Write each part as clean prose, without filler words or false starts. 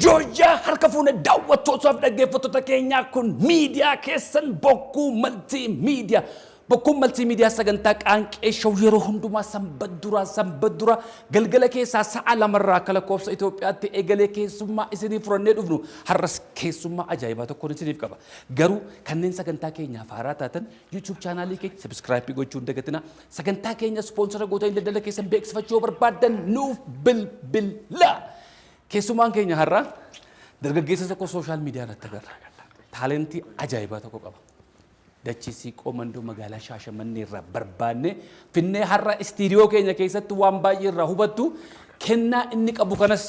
Jooyaa harka fuune daawwattootaaf dhaggeeffattoota keenyaa kun miidiyaa keessan bokkuu maltiimiidiyaa. Bokkuun maltiimiidiyaa sagantaa qaanqee shawuu yeroo hundumaa sanbata dura galgala keessaa sa'a lamarraa akka lakkoofsa Itoophiyaatti eegalee keessummaa isinii furannee dhufnu har'as keessummaa ajaa'ibaa tokkoon isiniif qaba. Garuu kanneen sagantaa keenyaaf haaraa taatan YouTube chaanaalii keenya sabskraaybii gochuu hin dagatinaa. Sagantaa keenya ispoonsara gootanii daldala keessan beeksifachuu yoo barbaadan nuuf bilbilaa. Keessummaan keenya har'a dargaggeessa tokko sooshaal miidiyaa irratti agarra. Taalentii ajaa'ibaa tokko qaba. Dachisii qoomandoo magaalaa Shaashamannee irraa barbaanne finnee har'a istiidiyoo keenya keessatti waan baay'ee irraa hubattu kennaa inni qabu kanas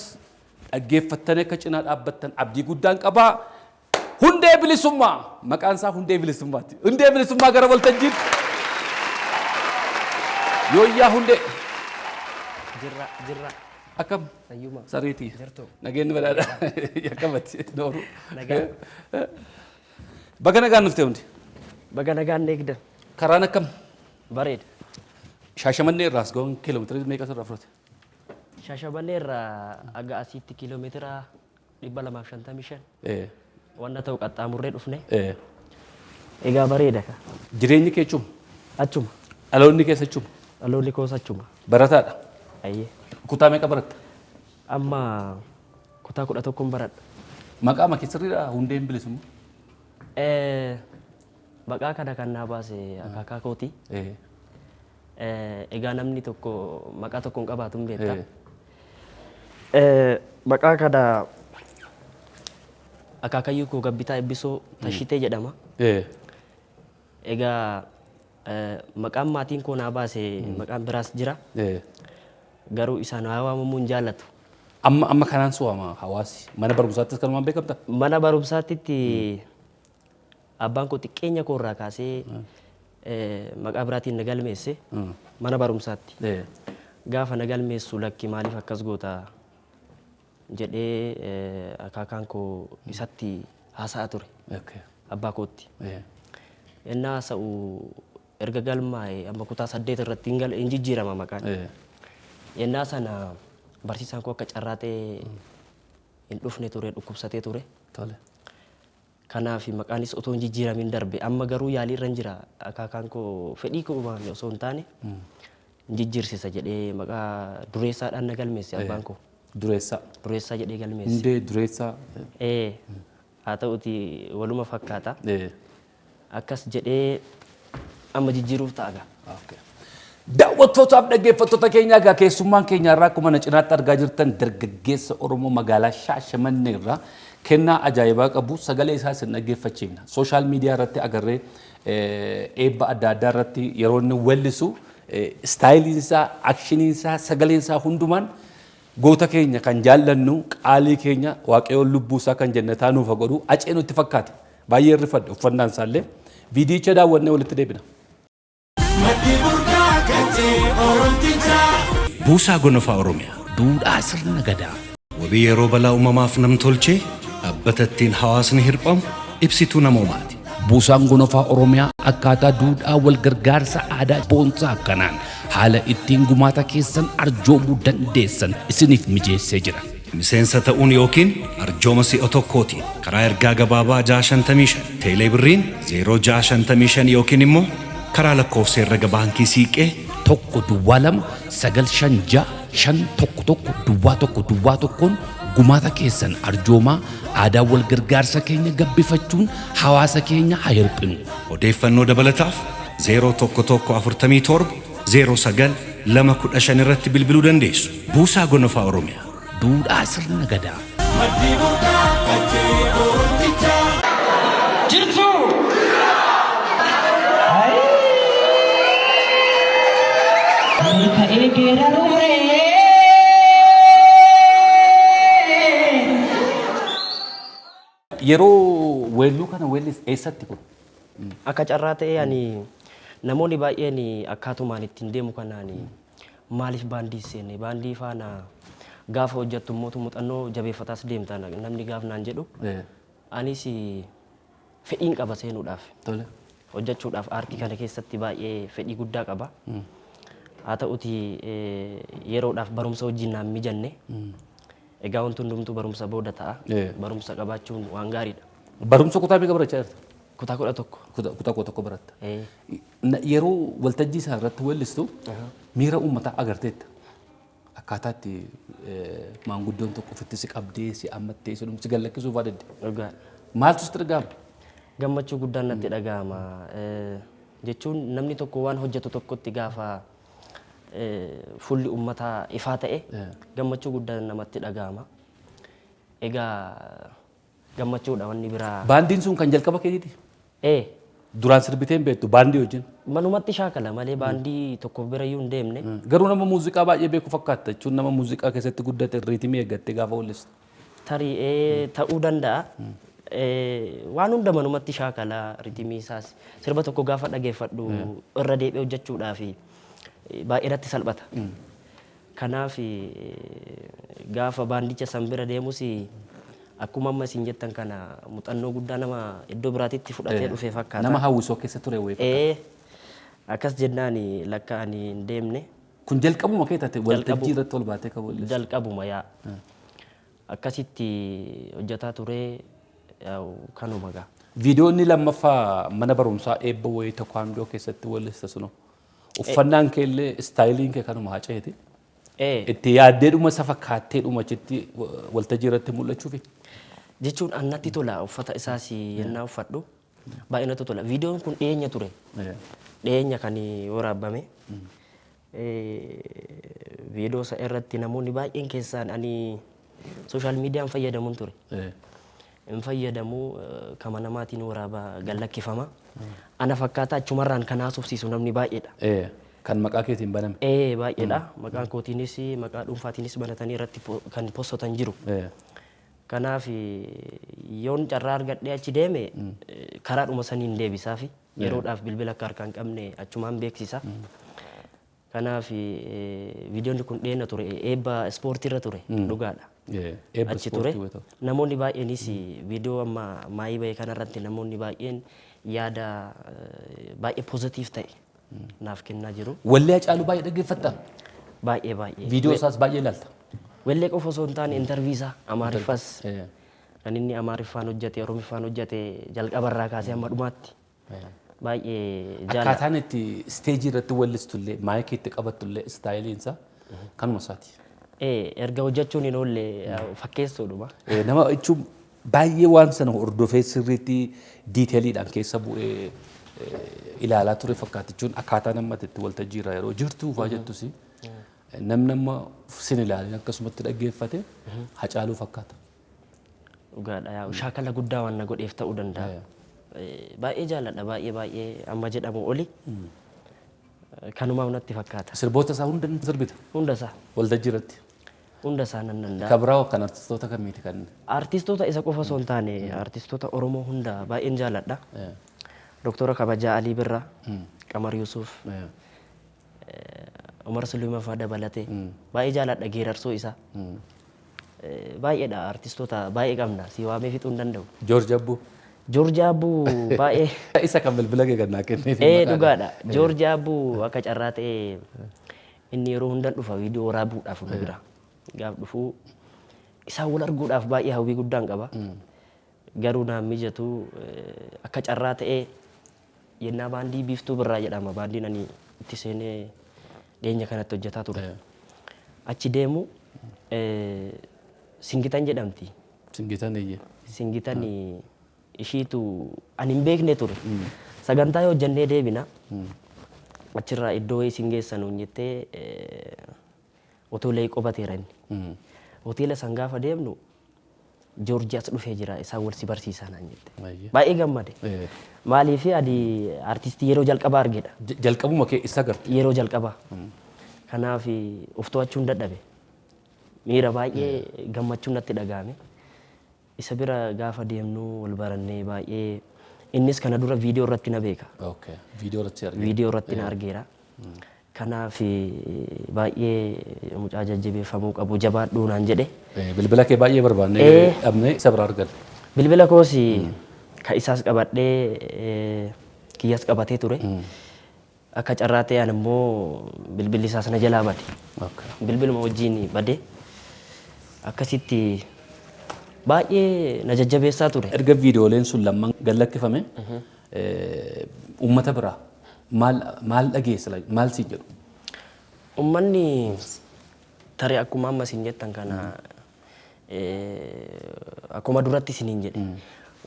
dhaggeeffattanii akka cinaa dhaabbattan abdii guddaan qaba. Hundee bilisummaa maqaan isaa Hundee Bilisummaati. Hundee Bilisummaa gara waltajjiitti. Yooyyaa Hundee. Jirra. Akkam Sayyuma. Sariitii. Jirtu. Nageenyi badhaadha. Yakkamatti nooru. Baga nagaan dhuftee hundi. Baga nagaan eegda. Karaan akkam? Bareeda. Shaashamannee irraas ga'uun kiiloomeetira meeqa sirraa fudhate? Shaashamannee irraa aga asiitti kiiloomeetira 255. Wanna ta'u qaxxaamurree dhufne. Egaa bareeda ka. Jireenyi kee achuma? Achuma. Dhaloonni keessa achuma? Dhaloonni koos achuma. Barataadha? Ayyee. Kutaa meeqa baratta? Amma kutaa 11 baradha. Maqaa makee sirriidhaa Hundeen Bilisummaa? Maqaa kana kan naa baase akaakaa kooti. Egaa namni tokko maqaa tokkoon qabaatu hin beekta. Maqaa kana akaakayyuu koo Gabbitaa Eebbisoo Tashitee jedhama. Egaa maqaan maatiin koo naa baase maqaan biraas jira. Garuu isaan waamamuu hin jaallatu. Amma kanaan su'ama hawaasi. Mana barumsaattis kanumaan beekamta? Mana barumsaatti abbaan koo xiqqeenya koo irraa kaasee maqaa biraatiin na galmeesse mana barumsaatti. Gaafa na galmeessu lakki maaliif akkas goota jedhee akaakaan koo isatti haasa'a ture abbaa kootti. Innaa haasa'u erga galmaa'e amma kutaa 8 irratti hin jijjiirama maqaan. Innaa sana barsiisaan koo akka carraa ta'e hin dhufne ture dhukkubsatee ture. Kanaaf maqaanis otoo hin jijjiiramin darbe amma garuu yaalii irra jira akaakaan koo fedhii koo osoo hin taane hin jijjiirsisa jedhee maqaa dureessaadhaan na galmeesse abbaan koo. Dureessaa. Dureessaa jedhee galmeesse. Hundee dureessaa. Haa ta'uti waluma fakkaata. Akkas jedhee amma jijjiiruuf ta'a. Daawwattootaaf dhaggeeffattoota keenya egaa keessummaan keenya irraa akkuma na cinaatti argaa jirtan dargaggeessa Oromoo magaalaa Shaashamannee irraa kennaa ajaa'ibaa qabu sagalee isaa isin dhaggeeffachiifna. Sooshaal miidiyaa irratti agarree eebba adda addaa irratti yeroo inni weellisu istaayiliin isaa, akshiniin isaa, sagaleen isaa hundumaan goota keenya kan jaallannu qaalii keenya waaqayyoon lubbuu isaa kan jannataa nuuf godhu acee nutti fakkaate. Baay'ee irrifadhe uffannaan isaallee viidiyicha daawwannee walitti deebina. Buusaa Gonofaa Oromiyaa duudhaa sirna gadaa wabii yeroo balaa uumamaaf namtolchee dhaabbata ittiin hawaasni hirphamu ibsituu namoomaati. Buusaan Gonofaa Oromiyaa akkaataa duudhaa wal gargaarsa aadaa boonsaa akkanaan haala ittiin gumaata keessan arjoomuu dandeessan isiniif mijeessee jira. Miseensa ta'uun yookiin arjooma si'a tokkootiin karaa ergaa gabaabaa 655 teelee birriin 0655 yookiin immoo karaa lakkoofsa herrega baankii siiqee 1-2-556-511-1 gumaata keessan arjoomaa aadaa wal gargaarsa keenya gabbifachuun hawaasa keenya haa hirphinu. Odeeffannoo dabalataaf 0117 09 irratti bilbiluu dandeessu. Buusaa Gonofaa Oromiyaa. Duudhaa sirna gadaa. Yeroo weelluu kana weellis eessatti kun? Akka carraa ta'e ani namoonni baay'een akkaatumaan ittiin deemu kanaan maaliif baandii seenne baandii faana gaafa hojjettu muuxannoo jabeeffataas deemta namni gaaf naan jedhu anis fedhiin qaba seenuudhaaf hojjechuudhaaf aartii kana keessatti baay'ee fedhii guddaa qaba. Haa ta'uti yeroodhaaf barumsa wajjin naan mijanne Egaa wanti hundumtuu barumsa booda ta'a. Barumsa qabaachuun waan gaariidha. Barumsa kutaa meeqa barachaa jirta? Kutaa 11. Kutaa kudha tokko baratta. Yeroo waltajjii isaa irratti weellistu miira uummataa agarteetta. Akkaataa itti maanguddoon tokko ofitti si qabdee si ammattee si gallakkisuuf aadde. Dhugaa. Maaltu sitti dhaga'ama? Gammachuu guddaan natti dhaga'ama. Jechuun namni tokko waan hojjetu tokkotti gaafa fuulli uummataa ifaa ta'e gammachuu guddaan namatti dhaga'ama. Egaa gammachuudha wanni biraa. Baandiin sun kan jalqaba keetiiti? Duraan sirbiteen beektu baandii wajjin? Manumatti shaakala malee baandii tokko bira iyyuu hin deemne. Garuu nama muuziqaa baay'ee beeku fakkaata jechuun nama muuziqaa keessatti guddate riitimii eeggattee gaafa weellistu. Tarii ta'uu danda'a. Waan hunda manumatti shaakala riitimii isaas sirba tokko gaafa dhageeffadhu irra deebi'ee hojjechuudhaaf baay'ee natti salphata. Kanaaf gaafa baandicha san bira deemus akkuma amma isin jettan kana muuxannoo guddaa nama iddoo biraatitti fudhatee dhufee fakkaata. Nama hawwisoo keessa ture wayii. Akkas jennaan lakka ani hin deemne. Kun jalqabuma kee taate waltajjii irratti ol baatee kan weellistu? Jalqabuma yaa. Akkasitti hojjetaa ture kanuma gaa. Viidiyoonni lammaffaa mana barumsaa eebba wayii Taekwoondoo keessatti weellista sunoo. Uffannaan kee illee istaayiliin kee kanuma haceeti. Itti yaaddeedhuma isa fakkaatteedhuma achitti waltajjii irratti mul'achuufi. Jechuun annatti tola uffata isaas yennaa uffadhu baay'ee natti tola. Viidiyoon kun dhiyeenya ture. Dhiyeenya kan waraabame. Viidiyoo isa irratti namoonni baay'een keessaan ani sooshaal miidiyaan fayyadamuun ture. Hin fayyadamu kama namaatiin waraabaa gallakkifama. Ana fakkaata achumarraan kan haasofsiisu namni baay'eedha. Kan maqaa keetiin baname? Baay'eedha. Maqaan kootiinis maqaa dhuunfaatiinis banatanii irratti kan postotan jiru. Kanaaf yoon carraa argadhee achi deeme karaadhuma saniin deebisaafi yeroodhaaf bilbila akka harkaa hin qabne achumaan beeksisa. Kanaaf viidiyoonni kun dheena ture eebba ispoortiirra ture dhugaadha. Achi ture. Namoonni baay'eenis viidiyoo amma maayii bahee kanarratti namoonni baay'een yaada baay'ee poozitiif ta'e naaf kennaa jiru. Wallee Hacaaluu baay'ee dhaggeeffattaa? Baay'ee baay'ee. Viidiyoo isaas baay'ee ilaalta? Wallee qofa osoo hin taane intarviisaa Amaariffas kan inni Amaariffaan hojjete Oromiffaan hojjete jalqabarraa kaasee hamma dhumaatti baay'ee jaalladha. Akkaataan itti isteejii irratti weellistullee maayikii itti qabattullee istaayiliinsa kanuma isaati. Erga hojjechuun hin oolle fakkeessuudhuma. Nama jechuun baay'ee waan sana hordofee sirriitti diiteeliidhaan keessa bu'ee ilaalaa ture fakkaata jechuun akkaataa namatti itti waltajjii irraa yeroo jirtu fa'aa jettus namni amma sin ilaaleen akkasumatti dhaggeeffate Hacaaluu fakkaata. Dhugaadha yaa shaakala guddaa waan na godheef ta'uu danda'a. Baay'ee jaalladha baay'ee amma jedhamu oli kanumaaf natti fakkaata. Sirboota isaa hunda sirbita? Hunda isaa. Waltajjii irratti? Hunda isaa nan danda'a. Kabiraawoo kan artistoota kamiiti kan? Artistoota isa qofa osoo hin taane artistoota Oromoo hunda baay'een jaalladha. Doktora kabajaa Alii Birraa, Qamar Yuusuf, Umar Suliima fa'aa dabalatee baay'ee jaalladha geerarsoo isaa. Baay'eedha artistoota baay'ee qabna si waamee fixuu hin danda'u. Joorji Abbuu? Joorji Abbuu baay'ee. Isa kan bilbila kee gannaa kenneef. Dhugaadha. Joorji Abbuu akka carraa ta'ee inni yeroo hundan dhufa viidiyoo waraabuudhaaf nu bira. Gaaf dhufuu isaan wal arguudhaaf baay'ee hawwii guddaan qaba. Garuu naan mijatu akka carraa ta'ee yennaa baandii biiftuu birraa jedhama baandiin ani itti seenee dhiyeenya kanatti hojjetaa ture. Achi deemu Singitan jedhamti. Singitan eeyyee. Singitan ishiitu ani hin beekne ture. Sagantaa yoo hojjannee deebina achirraa iddoo wayii sin geessan jettee hoteela qobateera inni. Hoteela san gaafa deemnu Joorjiyaas dhufee jira isaan wal si barsiisaa naan jette. Baay'ee gammade. Maaliif adi artistii yeroo jalqabaa argedha. Jalqabuma kee isa garte? Yeroo jalqabaa. Kanaaf of to'achuun dadhabe. Miira baay'ee gammachuun natti dhagahame. Isa bira gaafa deemnu wal barannee baay'ee innis kana dura viidiyoo irratti na beeka. Viidiyoo irratti na argeera. Kanaaf baay'ee mucaa jajjabeeffamuu qabu jabaadhuu naan jedhe. Bilbila kee baay'ee barbaannee dhabnee isa bira argan. Bilbila koos ka isaas qabadhee kiyyaas qabatee ture. Akka carraa ta'an immoo bilbilli isaas na jalaa bade. Bilbiluma wajjin bade. akkasitti baay'ee na jajjabeessaa ture. Erga viidiyooleen sun lamman gallakkifame uummata biraa maal dhageessa maal siin jedhu? Uummanni tarii akkuma amma isin jettan kana akkuma duratti isiniin jedhe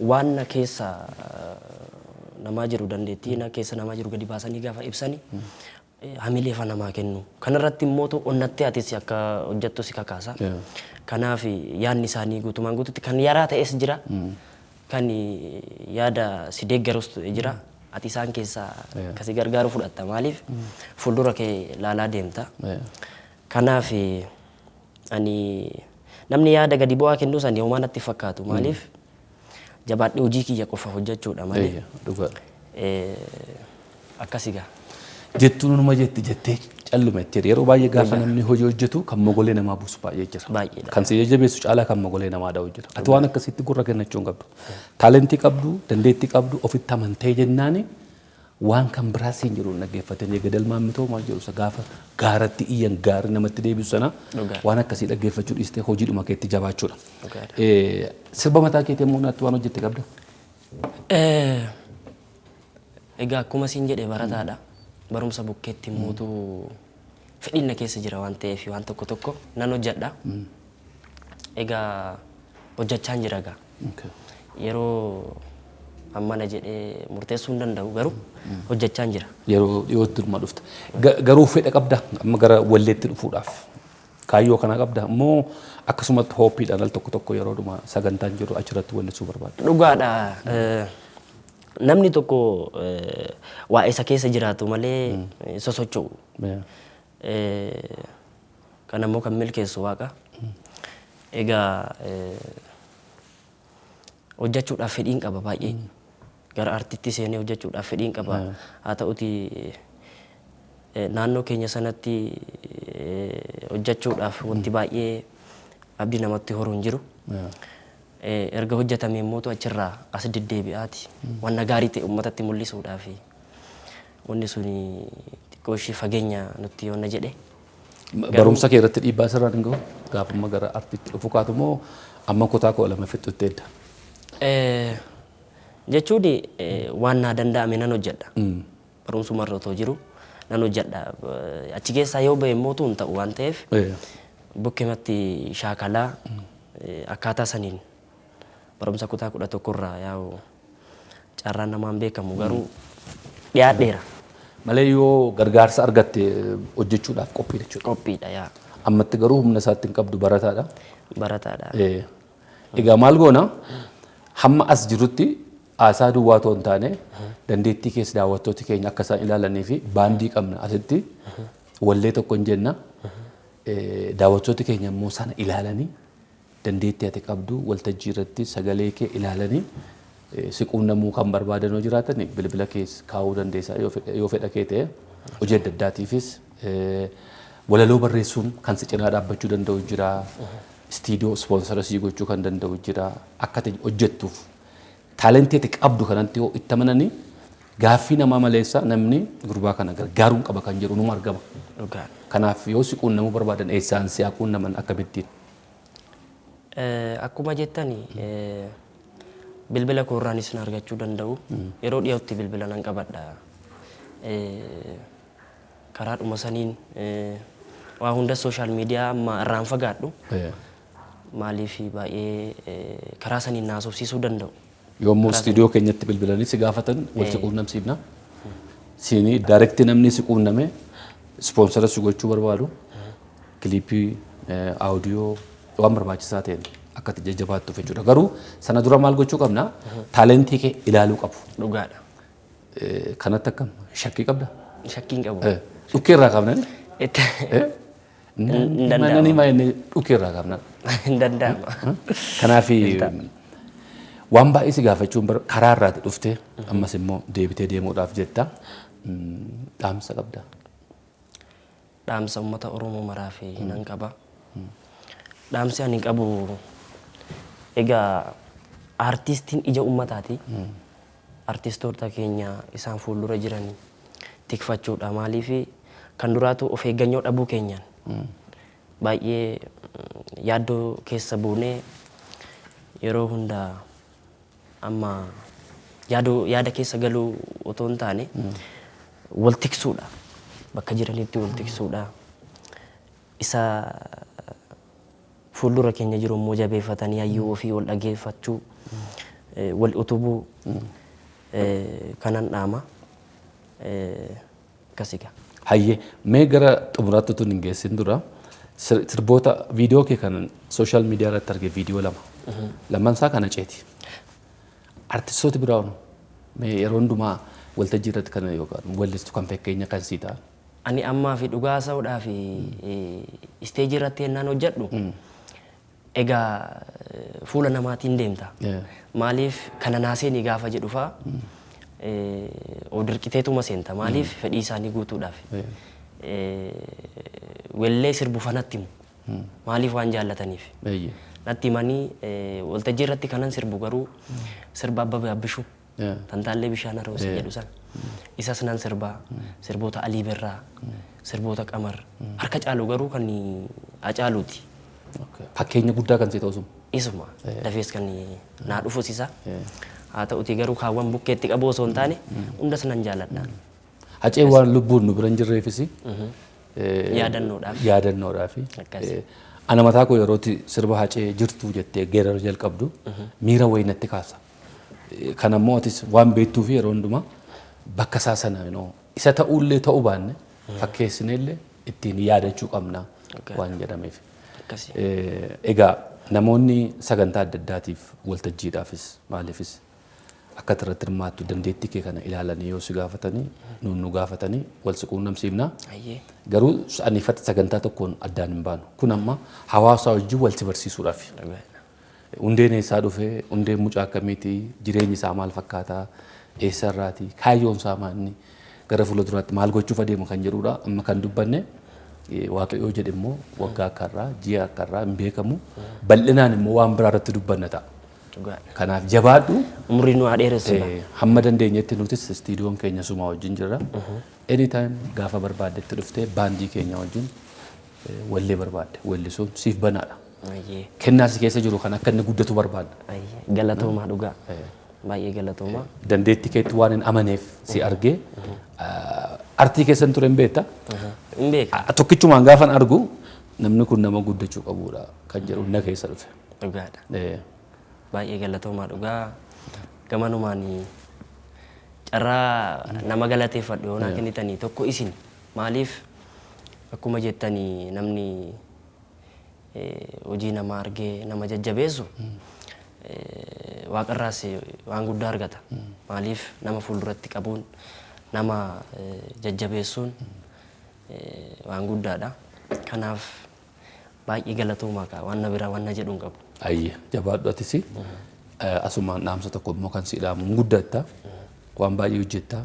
waan na keessa namaa jiru dandeettii na keessa namaa jiru gadi baasanii gaafa ibsanii hamilee fa namaa kennu. Kanarratti immoo onnattee atis akka hojjettu si kakaasa. Kanaaf yaadni isaanii guutumaan guututti kan yaraa ta'es jira. Kan yaada si deeggarus jira. Ati isaan keessaa kasi gargaaru fudhatta maaliif fuuldura kee laalaa deemta. Kanaaf ani namni yaada gadi bu'aa kennu san yooma natti fakkaatu maaliif jabaadhee hojii kiyya qofa hojjechuudha malee akkasigaa. Jettuun numa jettee callumetti yeroo baay'ee gaafa namni hojii hojjetu kan mogolee namaa buusu baay'ee jira. Kan si jajjabeessu caalaa kan mogolee namaa da'u jira. Ati waan akkasitti gurra kennachuu hin qabdu. Taalentii qabdu, dandeettii qabdu, ofitti amantee jennaani waan kan biraa siin jiru dhaggeeffatanii gadalmaan mitoo maal jedhu gaafa gaaratti iyyan gaarii namatti deebisu sana waan akkasii dhaggeeffachuu dhiistee hojiidhuma keetti jabaachuudha. Sirba mataa keetii immoo naatti waan hojjette qabda? Egaa akkuma siin jedhe barataadha. Barumsa bukkeetti muutu fedhiinna keessa jira waan ta'eef waan tokko tokko nan hojjedha. Egaa hojjechaan jira egaa. Yeroo ammana jedhee murteessuu hin danda'u garuu hojjechaan jira. Yeroo dhiyootti dhuma dhufta. Garuu fedha qabda amma gara walleetti dhufuudhaaf. Kaayyoo kana qabda immoo akkasumatti hooppiidhaan al tokko tokko yeroo dhuma sagantaan jiru achirratti wallisuu barbaada. Dhugaadha. Namni tokko waa isa keessa jiraatu malee sosocho'u. Kan ammoo kan milkeessu waaqa. Egaa hojjechuudhaaf fedhiin qaba baay'ee. Gara artiitti seenee hojjechuudhaaf fedhiin qaba. Haa ta'uti naannoo keenya sanatti hojjechuudhaaf wanti baay'ee abdii namatti horuu hin jiru. Erga hojjetame immoo achirraa as deddeebi'aati. Wanna gaarii ta'e uummatatti mul'isuudhaaf wanni sun xiqqoo ishee fageenya nutti yoonna jedhe. Barumsa kee irratti dhiibbaa sirraan hin gahu? Gaafuma gara artiitti dhufu kaatu moo amma kutaa koo lama fixutti edda? Jechuun waan naa danda'ame nan hojjedha. Barumsuma irra otoo jiru nan hojjedha. Achi keessaa yoo ba'e immoo hin ta'u waan ta'eef bukkematti shaakalaa akkaataa saniin barumsa kutaa 11 irraa yaa'u carraan namaan beekamu garuu dhiyaadheera. Malee yoo gargaarsa argatte hojjechuudhaaf qophiidha jechuudha. Qophiidha yaa. Ammatti garuu humna isaatti hin qabdu barataadha. Barataadha. Egaa maal goona hamma as jirutti haasaa duwwaa otoo hin taane dandeettii keessa daawwattooti keenya akka isaan ilaalanii fi baandii qabna asitti wallee tokko hin jenna daawwattooti keenya immoo sana ilaalanii dandeettii ati qabdu waltajjii irratti sagalee kee ilaalanii siquunnamuu kan barbaadan yoo jiraatan bilbila keessa kaa'uu dandeessaa yoo fedha kee ta'e hojii adda addaatiifis walaloo barreessuun kan si cinaa dhaabbachuu danda'u jira. Istiidiyoo ispoonsara sii gochuu kan danda'u jira. Akka hojjettuuf taalentii ati qabdu kanatti yoo itti amananii gaaffii namaa maleessa namni gurbaa kana gargaaruun qaba kan jedhu numa argama. Kanaaf yoo siquunnamuu barbaadan eessaan si haquunnaman akkamittiin? Akkuma jettani bilbila koorraanis na argachuu danda'u. Yeroo dhiyootti bilbila nan qabadha. Karaadhuma saniin waa hunda sooshaal miidiyaa amma irraan fagaadhu. Maaliif baay'ee karaa saniin naasofsiisuu danda'u. Yommuu istiidiyoo keenyatti bilbilanii si gaafatan wal si quunnamsiifna. Siinii daayirektii namni si quunname ispoonsara si gochuu barbaadu kiliipii audiyoo waan barbaachisaa ta'een akka itti jajjabaattuuf jechuudha. Garuu sana dura maal gochuu qabna? Taalentii kee ilaaluu qabu. Dhugaadha. Kanatti akkam shakkii qabda? Shakkii hin qabu. Dhukkee irraa qabnani? Hin danda'amu. Manni maayinni dhukkee irraa qabna? Hin danda'amu. Kanaaf waan baay'ee si gaafachuun karaa irraati dhuftee ammas immoo deebitee deemuudhaaf jetta dhaamsa qabda. Dhaamsa uummata Oromoo maraaf nan qaba. Dhaamsi ani qabu egaa artistiin ija uummataati. Artistoota keenya isaan fuuldura jiran tikfachuudha maaliif kan duraatu of eeggannoo dhabuu keenyaan baay'ee yaaddoo keessa buunee yeroo hundaa amma yaada keessa galuu otoo hin taane wal tiksuudha. Bakka jiranitti wal tiksuudha. Isa fuuldura keenya jiru immoo jabeeffatanii hayyuu ofii wal dhageeffachuu wal utubuu kanan dhaama. Akkasiga. Hayyee mee gara xumuraatti tun hin geessin dura sirboota viidiyoo kee kan sooshaal miidiyaa irratti arge viidiyoo lamaan isaa kana ceeti. Artistoota biraa mee yeroo hundumaa waltajjii irratti kana yookaan wallistu kan fakkeenya kan sii ta'an. Ani ammaa fi dhugaa sa'uudhaa fi isteejii irratti yennaan hojjedhu egaa fuula namaatiin deemta. Maaliif kana naaseenii gaafa jedhu fa'aa odirqiteetuma seenta. Maaliif fedhii isaanii guutuudhaaf. Wellee sirbu fanatti himu. Maaliif waan jaallataniif. Natti himanii waltajjii irratti kanan sirbu garuu sirba Abbabee Abbishuu Tantaallee Bishaan Aroosee jedhu sana. Isas nan sirbaa sirboota Alii Birraa sirboota Qamar harka caalu garuu kan Hacaaluuti. Fakkeenya guddaa kan ta'u sun. Isuma dafees kan naa dhufus isa. Haa ta'uti garuu kaawwan bukkeetti qabu osoo hin taane hundas nan jaalladha. Hacee waan lubbuun nu biran jirreefis yaadannoodhaaf. Ana mataa koo yerootti sirba Hacee jirtu jettee geerara jalqabdu miira wayinatti kaasa. Kan ammoo atis waan beektuu fi yeroo hundumaa bakka isaa sana isa ta'ullee ta'uu baanne fakkeessineellee ittiin yaadachuu qabna waan jedhameef. Egaa namoonni sagantaa adda addaatiif waltajjiidhaafis maaliifis akka irratti hirmaattu dandeettii kee kana ilaalanii yoo si gaafatanii nu gaafatanii wal si quunnamsiifna. Garuu aniifatti sagantaa tokkoon addaan hin baanu. Kun amma hawaasa wajjin wal si barsiisuudhaaf. Hundeen eessaa dhufee hundeen mucaa akkamiitii jireenyi isaa maal fakkaataa eessarraati kaayyoon isaa maanni gara fuulduraatti maal gochuuf adeemu kan jedhudha. Amma kan dubbanne waaqayyoo jedhe immoo waggaa akkarraa ji'a akkarraa hin beekamu bal'inaan immoo waan biraa irratti dubbanna ta'a. Kanaaf jabaadhu umriin nu dheeressu hamma dandeenyetti nutis istiidiyoon keenya suma wajjin jirra. Anytime gaafa barbaaddetti dhuftee baandii keenya wajjin wallee barbaadde wallisuun siif banaadha. Kennaa si keessa jiru kan akka inni guddatu barbaadda. Galatoomaa dhugaa. Baay'ee galatoomaa. Dandeettii keetti waan hin amaneef si argee artii keessan ture hin beekta. Hin beeka. Tokkichumaan gaafan argu namni kun nama guddachuu qabudha kan jedhu na keessa dhufe. Dhugaadha. Baay'ee galatoomaa dhugaa. Gamanumaan carraa nama galateeffadhu yoo naa kennitanii tokko isin maaliif akkuma jettanii namni hojii nama argee nama jajjabeessu waaqarraas waan guddaa argata. Maaliif nama fuulduratti qabuun nama jajjabeessuun waan guddaadha. Kanaaf baay'ee galatoomaa qaba waan na biraa waan na jedhuun qabu. Ayye jabaadhu atis asumaan dhaamsa tokko immoo kan si dhaamu guddatta waan baay'ee hojjetta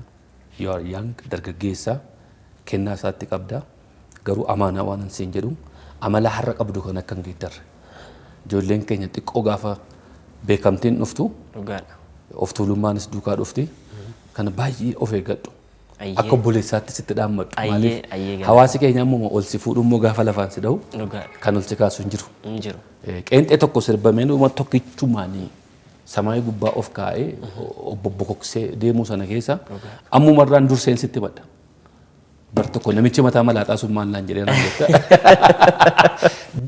yoo young dargaggeessa kennaa isaatti qabda garuu amaanaa waan hin siin jedhu amala har'a qabdu kan akka hin geeddarre ijoolleen keenya xiqqoo gaafa beekamtiin dhuftu of tuulummaanis duukaa dhufti kana baay'ee of eeggadhu akka obboleessaatti sitti dhaammadhu maaliif hawaasi keenya immoo ol si fuudhu immoo gaafa lafaan si dhahu kan ol si kaasu hin jiru. Qeenxee tokko sirbamee dhuma tokkichumaanii samaayi gubbaa of kaa'ee bobbokoksee deemuu sana keessa ammumarraan durseen sitti badda. Bar tokko namichi mataa malaaxaa sun maal naan jedhee naan jetta.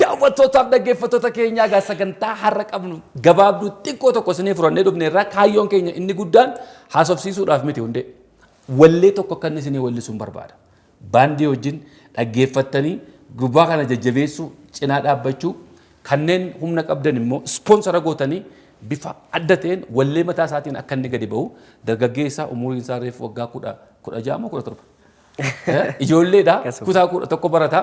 Daawwattootaaf dhaggeeffattoota keenyaa gaa sagantaa har'a qabnu gabaabduu xiqqoo tokko isinii furannee dhufne irraa kaayyoon keenya inni guddaan haasofsiisuudhaaf miti hundee wallee tokko akka inni isinii wallisuun barbaada. Baandii wajjin dhaggeeffattanii gubbaa kana jajjabeessuu cinaa dhaabbachuu kanneen humna qabdan immoo ispoonsara gootanii bifa adda ta'een wallee mataa isaatiin akka inni gadi ba'u dargaggeessa umuriin isaa reefu waggaa 16 ijoolleedha kutaa 11 barataa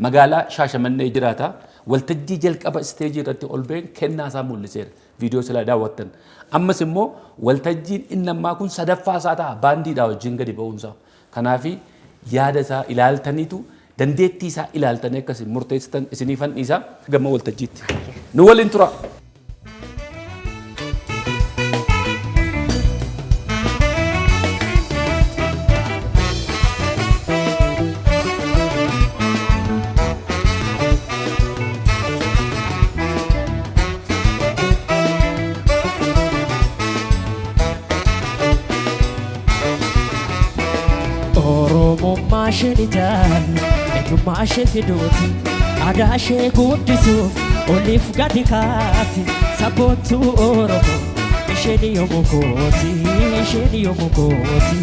magaalaa Shaashamannee jiraata waltajjii jalqaba isteejii irratti ol ba'een kennaa isaa mul'iseera viidiyoo silaa daawwattan ammas immoo waltajjiin inni ammaa kun sadaffaa isaa ta'a baandiidhaa wajjin gadi ba'uunsaa kanaafi yaada isaa ilaaltaniitu dandeettii isaa ilaaltanii akkasiin murteessitan isiniifan dhiisaa gama waltajjiitti nu waliin tura. isheen jaallu eenyummaa ishee fiduuti aadaa ishee guddisuuf oliif gadi kaati sabboontuu Oromoo isheen yommuu kooti isheen yommuu kooti.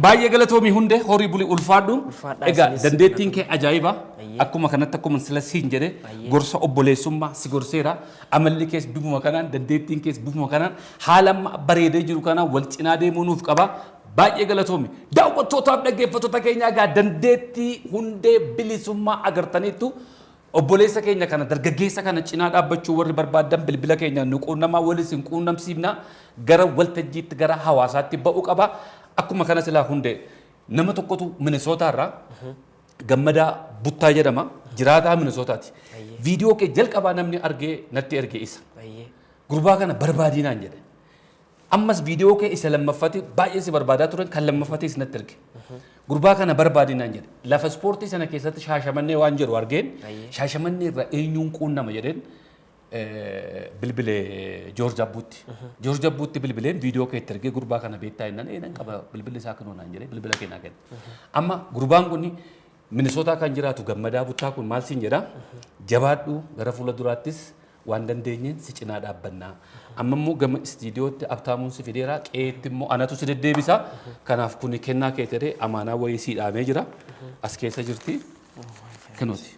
Baay'ee galatoomii hundee horii bulii ulfaadhu. Ulfaadhaa Egaa isinis dandeettiin kee ajaa'iba. Ayyee. Akkuma kanatti akkuma sila siin jedhe gorsa obboleessummaa si gorseera. Amalli kees bifuma kanaan dandeettiin kees bifuma kanaan haala amma bareedee jiru kanaan wal cinaa deemuu nuuf qaba. Baay'ee galatoomi. Daawwattootaaf dhaggeeffattoota keenya egaa dandeettii hundee bilisummaa agartaniittu obboleessa keenya kana dargaggeessa kana cinaa dhaabbachuu warri barbaadan bilbila keenya nu quunnamaa walis hin quunnamsiifna gara waltajjiitti gara hawaasaatti ba'uu qaba. Akkuma kana silaa hundee nama tokkotu Minnesota irraa Gammadaa Buttaa jedhama jiraataa Minnesotaati. Viidiyoo kee jalqabaa namni argee natti erge isa. Gurbaa kana barbaadinaan jedhe. Ammas viidiyoo kee isa lammaffati baay'ee si barbaadaa turan kan lammaffatis natti erge. Gurbaa kana barbaadinaan jedhe. Lafa ispoortii sana keessatti Shaashamannee waan jedhu argeen Shaashamannee irraa eenyuun quunnama jedheen bilbilee Joorj Abbuutti. Joorj Abbuutti bilbileen viidiyoo kee itti ergee gurbaa kana beektaa jennaan eenan qaba bilbilli isaa kan oonaan jedhee bilbila kennaa kenna. Amma gurbaan kun Minnesota kan jiraatu Gammadaa Buttaa kun maal siin jedha jabaadhu gara fuula duraattis waan dandeenyeen si cinaa dhaabbannaa. Amma immoo gama istiidiyootti abtaamuun si fideera qeetti immoo anatu si deddeebisa. Kanaaf kuni kennaa kee ta'ee amaanaa wayii si dhaamee jira. As keessa jirti. Kanooti.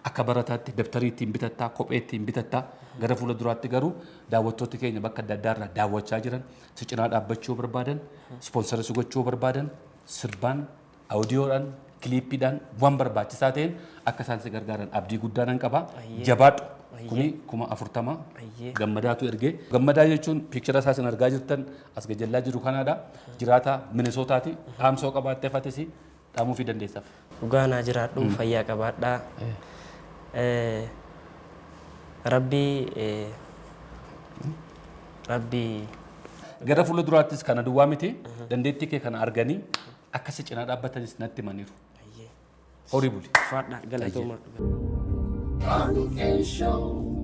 Akka barataatti dabtarii ittiin bitattaa, kophee ittiin bitattaa gara fuula duraatti garuu daawwattooti keenya bakka adda addaa irraa daawwachaa jiran si cinaa dhaabbachuu barbaadan, ispoonsara si gochuu barbaadan, sirbaan, aawudiyoodhaan, kiliippiidhaan waan barbaachisaa ta'een akka isaan si gargaaran abdii guddaa nan qaba. Jabaadhu. Kuni 40,000 Gammadaatu ergee. Gammadaa jechuun piikchara isaa isin argaa jirtan as gajjallaa jiru kanaadha. Jiraataa Minnesotaati. Dhaamsoo qabaattee fatisi dhaamuu fi dandeessaaf. Dhugaa naa jiraadhu fayyaa qabaadhaa. Rabbii Gara fuula duraattis kana duwwaa miti dandeettii kee kana arganii akkasi cinaa dhaabbatanis natti himaniiru. Horii buli. ulfaadhaa galatooma. Show.